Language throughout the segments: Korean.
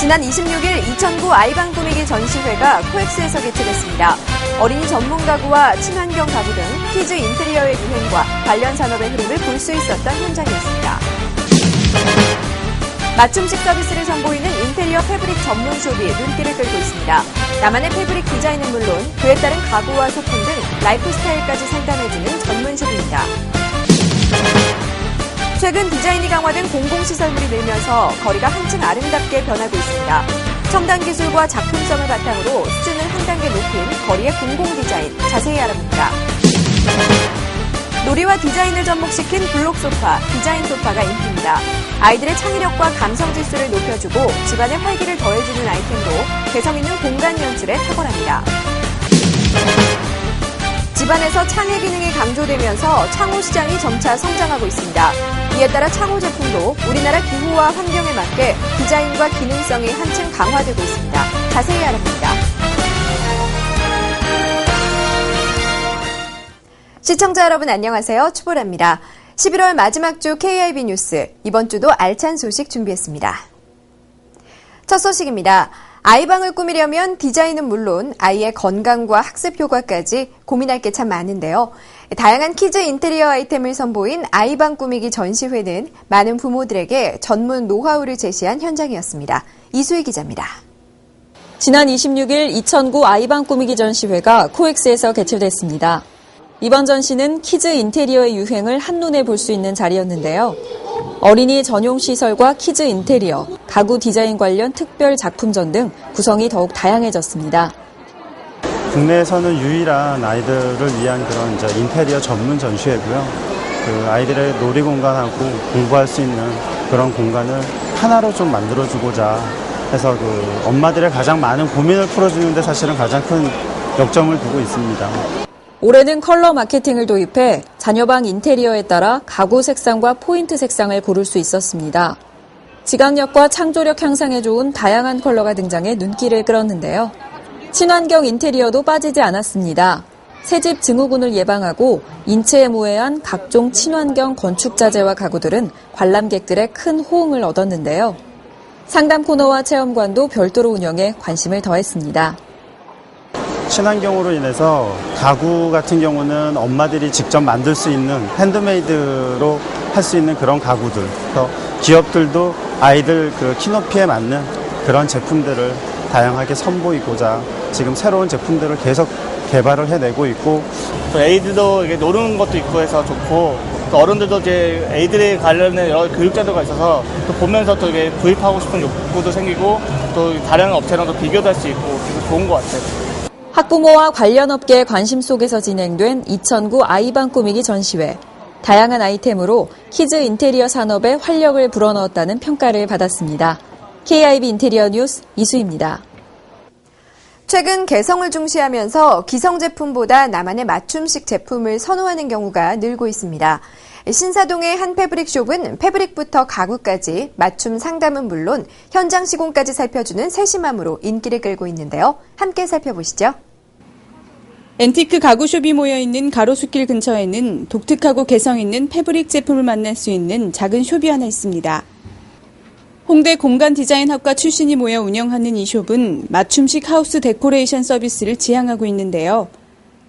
지난 26일 2009 아이방 꾸미기 전시회가 코엑스에서 개최됐습니다. 어린이 전문 가구와 친환경 가구 등 키즈 인테리어의 유행과 관련 산업의 흐름을 볼 수 있었던 현장이었습니다. 맞춤식 서비스를 선보이는 인테리어 패브릭 전문 숍이 눈길을 끌고 있습니다. 나만의 패브릭 디자인은 물론 그에 따른 가구와 소품 등 라이프 스타일까지 상담해주는 전문 숍입니다. 최근 디자인이 강화된 공공시설물이 늘면서 거리가 한층 아름답게 변하고 있습니다. 첨단 기술과 작품성을 바탕으로 수준을 한 단계 높인 거리의 공공디자인 자세히 알아봅니다. 놀이와 디자인을 접목시킨 블록 소파, 디자인 소파가 인기입니다. 아이들의 창의력과 감성 지수를 높여주고 집안의 활기를 더해주는 아이템으로 개성 있는 공간 연출에 탁월합니다. 집안에서 창의 기능이 강조되면서 창호 시장이 점차 성장하고 있습니다. 이에 따라 창호 제품도 우리나라 기후와 환경에 맞게 디자인과 기능성이 한층 강화되고 있습니다. 자세히 알아봅니다. 시청자 여러분 안녕하세요. 추보라입니다. 11월 마지막 주 KIB 뉴스, 이번 주도 알찬 소식 준비했습니다. 첫 소식입니다. 아이방을 꾸미려면 디자인은 물론 아이의 건강과 학습 효과까지 고민할 게 참 많은데요. 다양한 키즈 인테리어 아이템을 선보인 아이방 꾸미기 전시회는 많은 부모들에게 전문 노하우를 제시한 현장이었습니다. 이수희 기자입니다. 지난 26일 2009 아이방 꾸미기 전시회가 코엑스에서 개최됐습니다. 이번 전시는 키즈 인테리어의 유행을 한눈에 볼 수 있는 자리였는데요. 어린이 전용 시설과 키즈 인테리어, 가구 디자인 관련 특별 작품전 등 구성이 더욱 다양해졌습니다. 국내에서는 유일한 아이들을 위한 그런 인테리어 전문 전시회고요. 그 아이들의 놀이 공간하고 공부할 수 있는 그런 공간을 하나로 좀 만들어주고자 해서 그 엄마들의 가장 많은 고민을 풀어주는데 사실은 가장 큰 역점을 두고 있습니다. 올해는 컬러 마케팅을 도입해 자녀방 인테리어에 따라 가구 색상과 포인트 색상을 고를 수 있었습니다. 지각력과 창조력 향상에 좋은 다양한 컬러가 등장해 눈길을 끌었는데요. 친환경 인테리어도 빠지지 않았습니다. 새집 증후군을 예방하고 인체에 무해한 각종 친환경 건축 자재와 가구들은 관람객들의 큰 호응을 얻었는데요. 상담 코너와 체험관도 별도로 운영해 관심을 더했습니다. 친환경으로 인해서 가구 같은 경우는 엄마들이 직접 만들 수 있는 핸드메이드로 할 수 있는 그런 가구들, 그래서 기업들도 아이들 그 키높이에 맞는 그런 제품들을 다양하게 선보이고자 지금 새로운 제품들을 계속 개발을 해내고 있고, 또 애들도 이게 노는 것도 있고 해서 좋고, 또 어른들도 이제 애들에 관련된 여러 교육 자료가 있어서 또 보면서 또 이게 구입하고 싶은 욕구도 생기고 또 다른 업체랑도 비교도 할 수 있고 그래서 좋은 것 같아요. 학부모와 관련 업계의 관심 속에서 진행된 2009 아이방 꾸미기 전시회. 다양한 아이템으로 키즈 인테리어 산업에 활력을 불어넣었다는 평가를 받았습니다. KIB 인테리어 뉴스 이수희입니다. 최근 개성을 중시하면서 기성 제품보다 나만의 맞춤식 제품을 선호하는 경우가 늘고 있습니다. 신사동의 한 패브릭숍은 패브릭부터 가구까지 맞춤 상담은 물론 현장 시공까지 살펴주는 세심함으로 인기를 끌고 있는데요. 함께 살펴보시죠. 앤티크 가구숍이 모여있는 가로수길 근처에는 독특하고 개성 있는 패브릭 제품을 만날 수 있는 작은 숍이 하나 있습니다. 홍대 공간디자인학과 출신이 모여 운영하는 이 숍은 맞춤식 하우스 데코레이션 서비스를 지향하고 있는데요.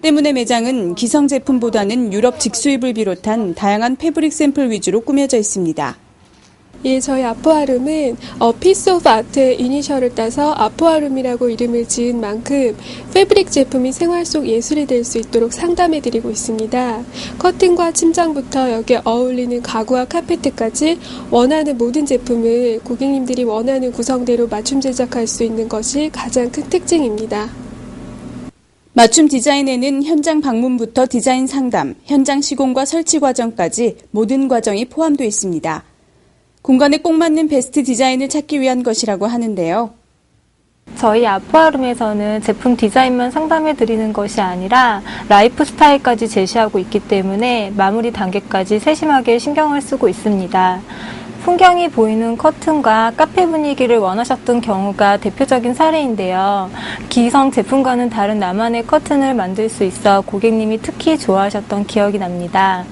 때문에 매장은 기성 제품보다는 유럽 직수입을 비롯한 다양한 패브릭 샘플 위주로 꾸며져 있습니다. 예, 저희 아포아룸은 피스 오브 아트의 이니셜을 따서 아포아룸이라고 이름을 지은 만큼 패브릭 제품이 생활 속 예술이 될 수 있도록 상담해드리고 있습니다. 커튼과 침장부터 여기에 어울리는 가구와 카페트까지 원하는 모든 제품을 고객님들이 원하는 구성대로 맞춤 제작할 수 있는 것이 가장 큰 특징입니다. 맞춤 디자인에는 현장 방문부터 디자인 상담, 현장 시공과 설치 과정까지 모든 과정이 포함되어 있습니다. 공간에 꼭 맞는 베스트 디자인을 찾기 위한 것이라고 하는데요. 저희 아포아룸에서는 제품 디자인만 상담해드리는 것이 아니라 라이프 스타일까지 제시하고 있기 때문에 마무리 단계까지 세심하게 신경을 쓰고 있습니다. 풍경이 보이는 커튼과 카페 분위기를 원하셨던 경우가 대표적인 사례인데요. 기성 제품과는 다른 나만의 커튼을 만들 수 있어 고객님이 특히 좋아하셨던 기억이 납니다.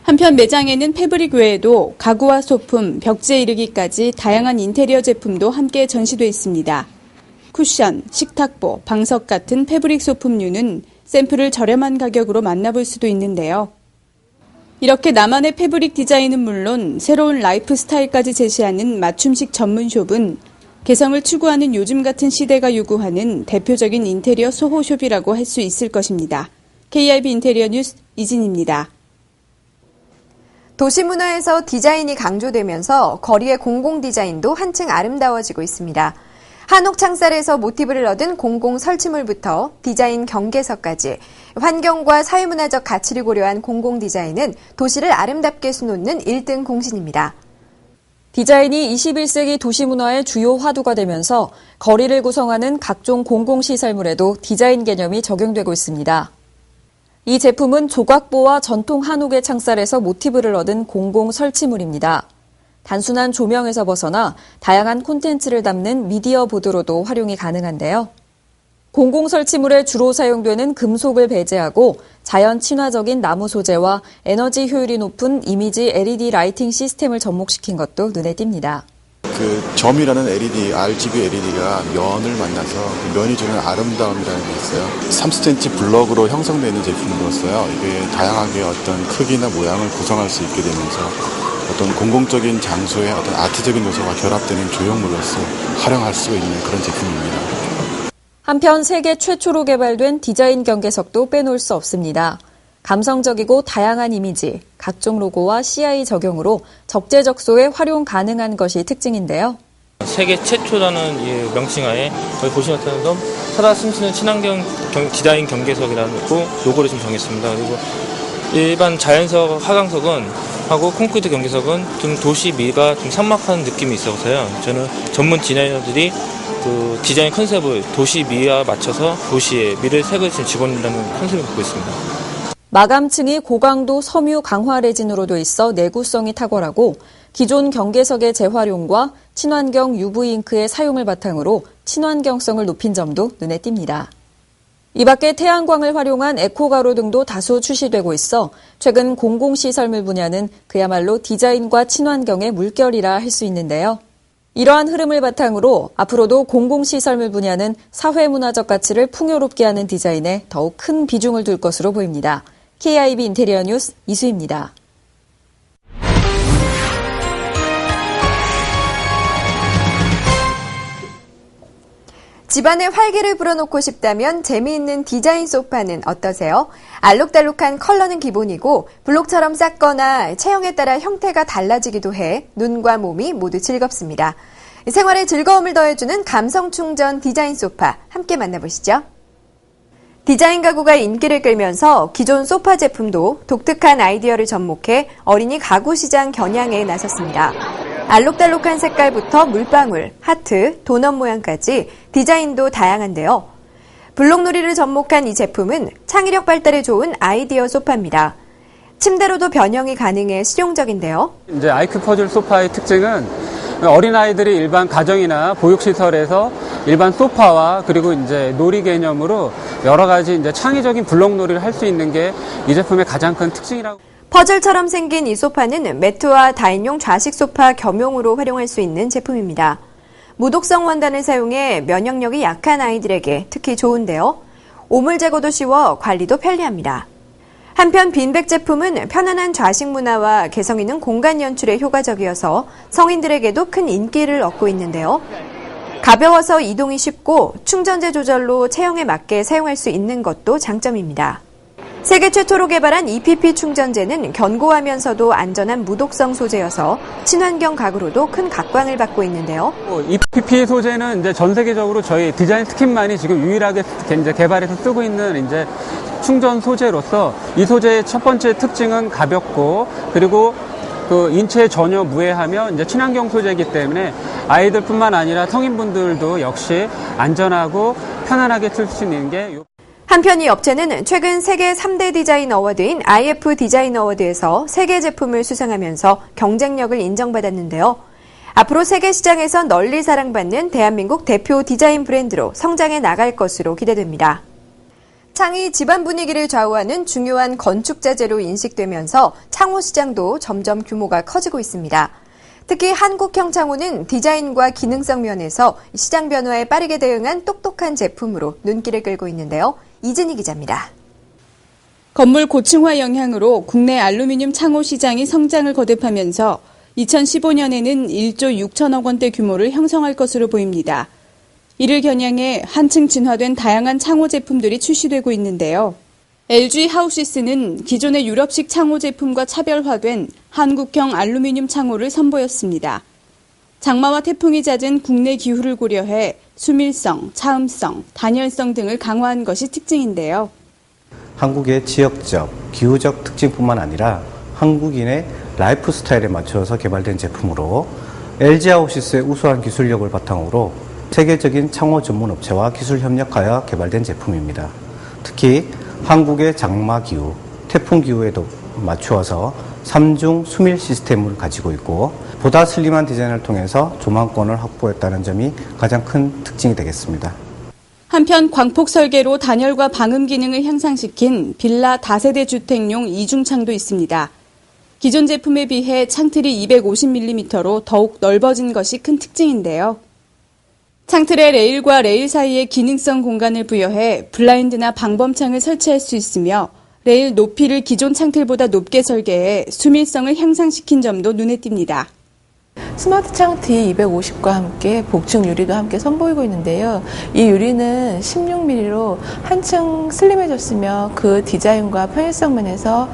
한편 매장에는 패브릭 외에도 가구와 소품, 벽지에 이르기까지 다양한 인테리어 제품도 함께 전시돼 있습니다. 쿠션, 식탁보, 방석 같은 패브릭 소품류는 샘플을 저렴한 가격으로 만나볼 수도 있는데요. 이렇게 나만의 패브릭 디자인은 물론 새로운 라이프 스타일까지 제시하는 맞춤식 전문숍은 개성을 추구하는 요즘 같은 시대가 요구하는 대표적인 인테리어 소호숍이라고 할 수 있을 것입니다. KIB 인테리어 뉴스 이진입니다. 도시문화에서 디자인이 강조되면서 거리의 공공 디자인도 한층 아름다워지고 있습니다. 한옥 창살에서 모티브를 얻은 공공 설치물부터 디자인 경계서까지 환경과 사회문화적 가치를 고려한 공공 디자인은 도시를 아름답게 수놓는 1등 공신입니다. 디자인이 21세기 도시문화의 주요 화두가 되면서 거리를 구성하는 각종 공공시설물에도 디자인 개념이 적용되고 있습니다. 이 제품은 조각보와 전통 한옥의 창살에서 모티브를 얻은 공공 설치물입니다. 단순한 조명에서 벗어나 다양한 콘텐츠를 담는 미디어 보드로도 활용이 가능한데요. 공공 설치물에 주로 사용되는 금속을 배제하고 자연 친화적인 나무 소재와 에너지 효율이 높은 이미지 LED 라이팅 시스템을 접목시킨 것도 눈에 띕니다. 점이라는 RGB LED가 면을 만나서 면이 주는 아름다움이라는 게 있어요. 30cm 블럭으로 형성되어 있는 제품으로서요. 이게 다양하게 어떤 크기나 모양을 구성할 수 있게 되면서 어떤 공공적인 장소에 어떤 아트적인 요소가 결합되는 조형물로서 활용할 수 있는 그런 제품입니다. 한편 세계 최초로 개발된 디자인 경계석도 빼놓을 수 없습니다. 감성적이고 다양한 이미지, 각종 로고와 CI 적용으로 적재적소에 활용 가능한 것이 특징인데요. 세계 최초라는 명칭하에 저희 보시는 것처럼 살아 숨쉬는 친환경 디자인 경계석이라는 로고를 좀 정했습니다. 그리고 일반 자연석 화강석은 하고 콘크리트 경계석은 좀 도시미가 좀 삭막한 느낌이 있어서요. 저는 전문 디자이너들이 그 디자인 컨셉을 도시미와 맞춰서 도시의 미를 색을 집어넣는다는 컨셉을 갖고 있습니다. 마감층이 고강도 섬유 강화 레진으로 돼 있어 내구성이 탁월하고 기존 경계석의 재활용과 친환경 UV 잉크의 사용을 바탕으로 친환경성을 높인 점도 눈에 띕니다. 이 밖에 태양광을 활용한 에코가로 등도 다수 출시되고 있어 최근 공공시설물 분야는 그야말로 디자인과 친환경의 물결이라 할 수 있는데요. 이러한 흐름을 바탕으로 앞으로도 공공시설물 분야는 사회문화적 가치를 풍요롭게 하는 디자인에 더욱 큰 비중을 둘 것으로 보입니다. KIB 인테리어 뉴스 이수입니다. 집안에 활기를 불어넣고 싶다면 재미있는 디자인 소파는 어떠세요? 알록달록한 컬러는 기본이고 블록처럼 작거나 체형에 따라 형태가 달라지기도 해 눈과 몸이 모두 즐겁습니다. 생활에 즐거움을 더해주는 감성 충전 디자인 소파 함께 만나보시죠. 디자인 가구가 인기를 끌면서 기존 소파 제품도 독특한 아이디어를 접목해 어린이 가구 시장 겨냥에 나섰습니다. 알록달록한 색깔부터 물방울, 하트, 도넛 모양까지 디자인도 다양한데요. 블록놀이를 접목한 이 제품은 창의력 발달에 좋은 아이디어 소파입니다. 침대로도 변형이 가능해 실용적인데요. 이제 IQ 퍼즐 소파의 특징은 어린아이들이 일반 가정이나 보육시설에서 일반 소파와 그리고 이제 놀이 개념으로 여러 가지 이제 창의적인 블록놀이를 할 수 있는 게 이 제품의 가장 큰 특징이라고. 퍼즐처럼 생긴 이 소파는 매트와 다인용 좌식 소파 겸용으로 활용할 수 있는 제품입니다. 무독성 원단을 사용해 면역력이 약한 아이들에게 특히 좋은데요. 오물 제거도 쉬워 관리도 편리합니다. 한편 빈백 제품은 편안한 좌식 문화와 개성 있는 공간 연출에 효과적이어서 성인들에게도 큰 인기를 얻고 있는데요. 가벼워서 이동이 쉽고 충전재 조절로 체형에 맞게 사용할 수 있는 것도 장점입니다. 세계 최초로 개발한 EPP 충전재는 견고하면서도 안전한 무독성 소재여서 친환경 가구로도 큰 각광을 받고 있는데요. EPP 소재는 이제 전 세계적으로 저희 디자인 스킨만이 지금 유일하게 이제 개발해서 쓰고 있는 이제 충전 소재로서 이 소재의 첫 번째 특징은 가볍고 그리고 그 인체에 전혀 무해하며 이제 친환경 소재이기 때문에 아이들뿐만 아니라 성인분들도 역시 안전하고 편안하게 쓸 수 있는 게. 한편 이 업체는 최근 세계 3대 디자인 어워드인 IF 디자인 어워드에서 세계 제품을 수상하면서 경쟁력을 인정받았는데요. 앞으로 세계 시장에서 널리 사랑받는 대한민국 대표 디자인 브랜드로 성장해 나갈 것으로 기대됩니다. 창이 집안 분위기를 좌우하는 중요한 건축 자재로 인식되면서 창호 시장도 점점 규모가 커지고 있습니다. 특히 한국형 창호는 디자인과 기능성 면에서 시장 변화에 빠르게 대응한 똑똑한 제품으로 눈길을 끌고 있는데요. 이진희 기자입니다. 건물 고층화 영향으로 국내 알루미늄 창호 시장이 성장을 거듭하면서 2015년에는 1조 6천억 원대 규모를 형성할 것으로 보입니다. 이를 겨냥해 한층 진화된 다양한 창호 제품들이 출시되고 있는데요. LG 하우시스는 기존의 유럽식 창호 제품과 차별화된 한국형 알루미늄 창호를 선보였습니다. 장마와 태풍이 잦은 국내 기후를 고려해 수밀성, 차음성, 단열성 등을 강화한 것이 특징인데요. 한국의 지역적, 기후적 특징뿐만 아니라 한국인의 라이프 스타일에 맞춰서 개발된 제품으로 LG 하우시스의 우수한 기술력을 바탕으로 세계적인 창호 전문 업체와 기술 협력하여 개발된 제품입니다. 특히 한국의 장마 기후, 태풍 기후에도 맞추어서 3중 수밀 시스템을 가지고 있고 보다 슬림한 디자인을 통해서 조망권을 확보했다는 점이 가장 큰 특징이 되겠습니다. 한편 광폭 설계로 단열과 방음 기능을 향상시킨 빌라 다세대 주택용 이중창도 있습니다. 기존 제품에 비해 창틀이 250mm로 더욱 넓어진 것이 큰 특징인데요. 창틀에 레일과 레일 사이에 기능성 공간을 부여해 블라인드나 방범창을 설치할 수 있으며 레일 높이를 기존 창틀보다 높게 설계해 수밀성을 향상시킨 점도 눈에 띕니다. 스마트 창틀 250과 함께 복층 유리도 함께 선보이고 있는데요. 이 유리는 16mm로 한층 슬림해졌으며 그 디자인과 편의성 면에서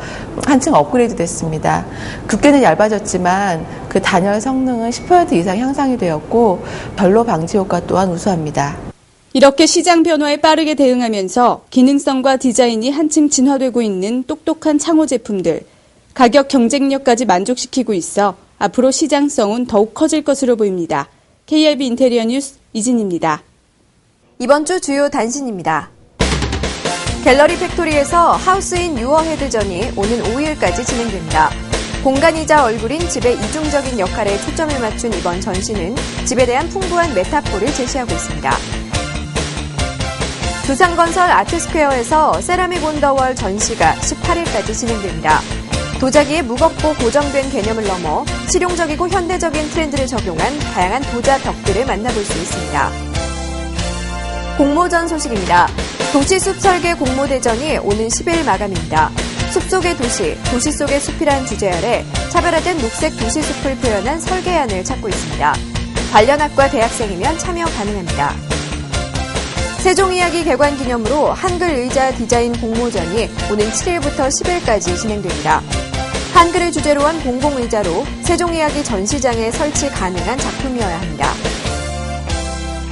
한층 업그레이드 됐습니다. 두께는 얇아졌지만 그 단열 성능은 10% 이상 향상이 되었고 별로 방지 효과 또한 우수합니다. 이렇게 시장 변화에 빠르게 대응하면서 기능성과 디자인이 한층 진화되고 있는 똑똑한 창호 제품들, 가격 경쟁력까지 만족시키고 있어 앞으로 시장성은 더욱 커질 것으로 보입니다. KIB 인테리어 뉴스 이진입니다. 이번 주 주요 단신입니다. 갤러리 팩토리에서 하우스인 유어헤드전이 오는 5일까지 진행됩니다. 공간이자 얼굴인 집의 이중적인 역할에 초점을 맞춘 이번 전시는 집에 대한 풍부한 메타포를 제시하고 있습니다. 두산건설 아트스퀘어에서 세라믹 온더월 전시가 18일까지 진행됩니다. 도자기의 무겁고 고정된 개념을 넘어 실용적이고 현대적인 트렌드를 적용한 다양한 도자 벽들을 만나볼 수 있습니다. 공모전 소식입니다. 도시숲 설계 공모대전이 오는 10일 마감입니다. 숲 속의 도시, 도시 속의 숲이란 주제 아래 차별화된 녹색 도시숲을 표현한 설계안을 찾고 있습니다. 관련 학과 대학생이면 참여 가능합니다. 세종이야기 개관 기념으로 한글 의자 디자인 공모전이 오는 7일부터 10일까지 진행됩니다. 한글을 주제로 한 공공의자로 세종이야기 전시장에 설치 가능한 작품이어야 합니다.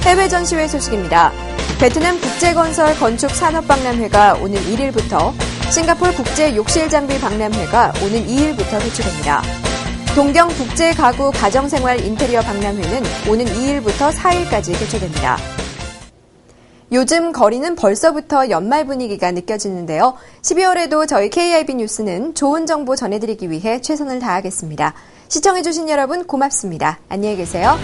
해외 전시회 소식입니다. 베트남 국제건설 건축산업박람회가 오는 1일부터, 싱가포르 국제욕실장비 박람회가 오는 2일부터 개최됩니다. 동경 국제가구 가정생활 인테리어 박람회는 오는 2일부터 4일까지 개최됩니다. 요즘 거리는 벌써부터 연말 분위기가 느껴지는데요. 12월에도 저희 KIB 뉴스는 좋은 정보 전해드리기 위해 최선을 다하겠습니다. 시청해주신 여러분 고맙습니다. 안녕히 계세요.